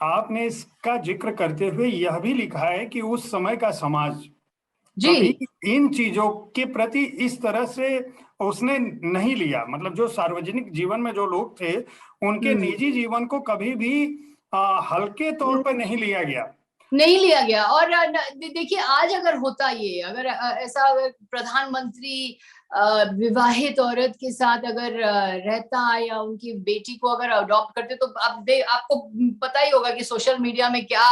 आपने इसका जिक्र करते हुए यह भी लिखा है कि उस समय का समाज जी कभी इन चीजों के प्रति इस तरह से उसने नहीं लिया, मतलब जो सार्वजनिक जीवन में जो लोग थे उनके निजी जीवन को कभी भी हल्के तौर पर नहीं लिया गया। नहीं लिया गया। और देखिए आज अगर होता ये, अगर ऐसा अगर प्रधानमंत्री विवाहित औरत के साथ अगर रहता या उनकी बेटी को अगर अडॉप्ट करते, तो आपको पता ही होगा कि सोशल मीडिया में क्या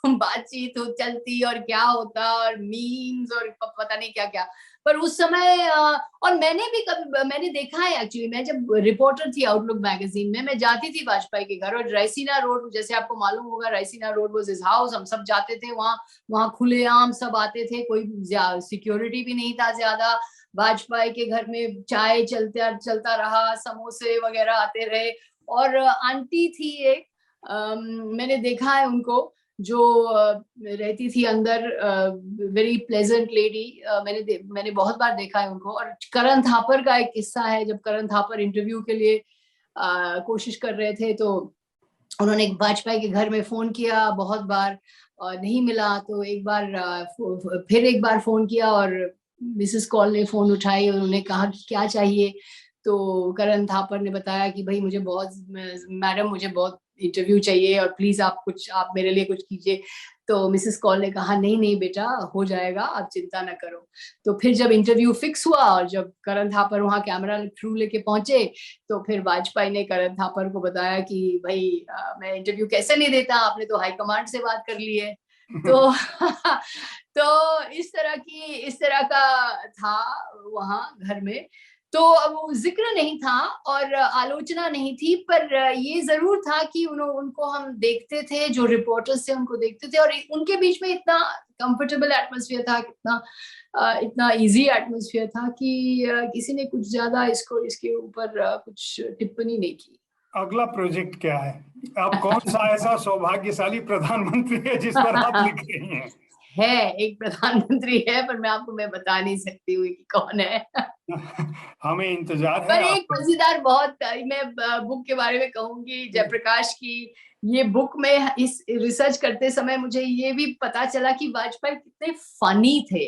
बातचीत चलती और क्या होता, और मीम्स और पता नहीं क्या क्या। पर उस समय और मैंने देखा है एक्चुअली, मैं जब रिपोर्टर थी आउटलुक मैगजीन में, मैं जाती थी वाजपेयी के घर, और रायसीना रोड, जैसे आपको मालूम होगा, Raisina road was his house, हम सब जाते थे वहाँ। वहाँ खुलेआम सब आते थे, कोई सिक्योरिटी भी नहीं था ज्यादा। वाजपेयी के घर में चाय चलता रहा, समोसे वगैरह आते रहे। और आंटी थी एक, मैंने देखा है उनको, जो रहती थी अंदर, वेरी प्लेजेंट लेडी। मैंने बहुत बार देखा है उनको। और करण थापर का एक किस्सा है, जब करण थापर इंटरव्यू के लिए कोशिश कर रहे थे, तो उन्होंने वाजपेयी के घर में फोन किया बहुत बार और नहीं मिला, तो एक बार फिर एक बार फोन किया, और मिसेस कॉल ने फोन उठाई और उन्होंने कहा कि क्या चाहिए। तो करण थापर ने बताया कि भाई मैडम मुझे बहुत इंटरव्यू चाहिए, और प्लीज आप मेरे लिए कुछ कीजिए। तो मिसेस कॉल ने कहा नहीं नहीं बेटा, हो जाएगा, आप चिंता ना करो। तो फिर जब इंटरव्यू फिक्स हुआ, और जब करण थापर वहां कैमरा थ्रू लेके पहुंचे, तो फिर वाजपेयी ने करण थापर को बताया कि भाई मैं इंटरव्यू कैसे नहीं देता, आपने तो हाईकमांड से बात कर ली है। तो तो इस तरह का था वहां घर में। तो अब जिक्र नहीं था और आलोचना नहीं थी, पर ये जरूर था कि उनको हम देखते थे, जो रिपोर्टर्स थे उनको देखते थे, और उनके बीच में इतना कंफर्टेबल एटमॉस्फेयर था, इतना इजी एटमॉस्फेयर था कि किसी ने कुछ ज्यादा इसके ऊपर कुछ टिप्पणी नहीं की। अगला प्रोजेक्ट क्या है? अब कौन सा ऐसा सौभाग्यशाली प्रधानमंत्री है जिस पर आप लिख रही हैं? है, एक प्रधानमंत्री है, पर मैं बता नहीं सकती हूँ कि कौन है। हमें इंतजार है पर एक आप। मजेदार, बहुत मैं बुक के बारे में कहूंगी, जयप्रकाश की। ये बुक में इस रिसर्च करते समय मुझे ये भी पता चला कि वाजपेयी कितने फनी थे।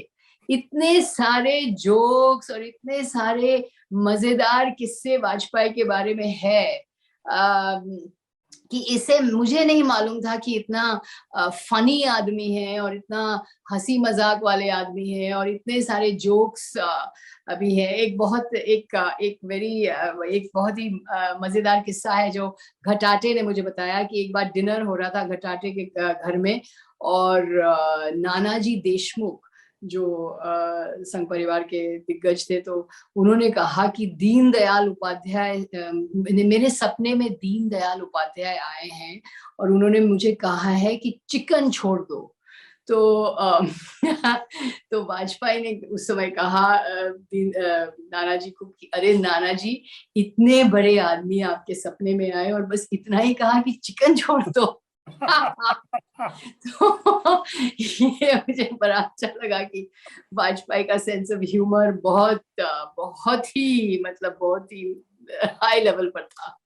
इतने सारे जोक्स और इतने सारे मजेदार किस्से वाजपेयी के बारे में है, कि इसे मुझे नहीं मालूम था कि इतना फनी आदमी है, और इतना हंसी मजाक वाले आदमी है, और इतने सारे जोक्स अभी है। एक बहुत ही मजेदार किस्सा है, जो घटाटे ने मुझे बताया, कि एक बार डिनर हो रहा था घटाटे के घर में, और नानाजी देशमुख, जो संघ परिवार के दिग्गज थे, तो उन्होंने कहा कि दीनदयाल उपाध्याय, मेरे सपने में दीनदयाल उपाध्याय आए हैं, और उन्होंने मुझे कहा है कि चिकन छोड़ दो। तो तो वाजपेयी ने उस समय कहा नानाजी को कि अरे नानाजी, इतने बड़े आदमी आपके सपने में आए और बस इतना ही कहा कि चिकन छोड़ दो। तो ये मुझे बड़ा अच्छा लगा कि वाजपेयी का सेंस ऑफ ह्यूमर बहुत बहुत ही, मतलब बहुत ही हाई लेवल पर था।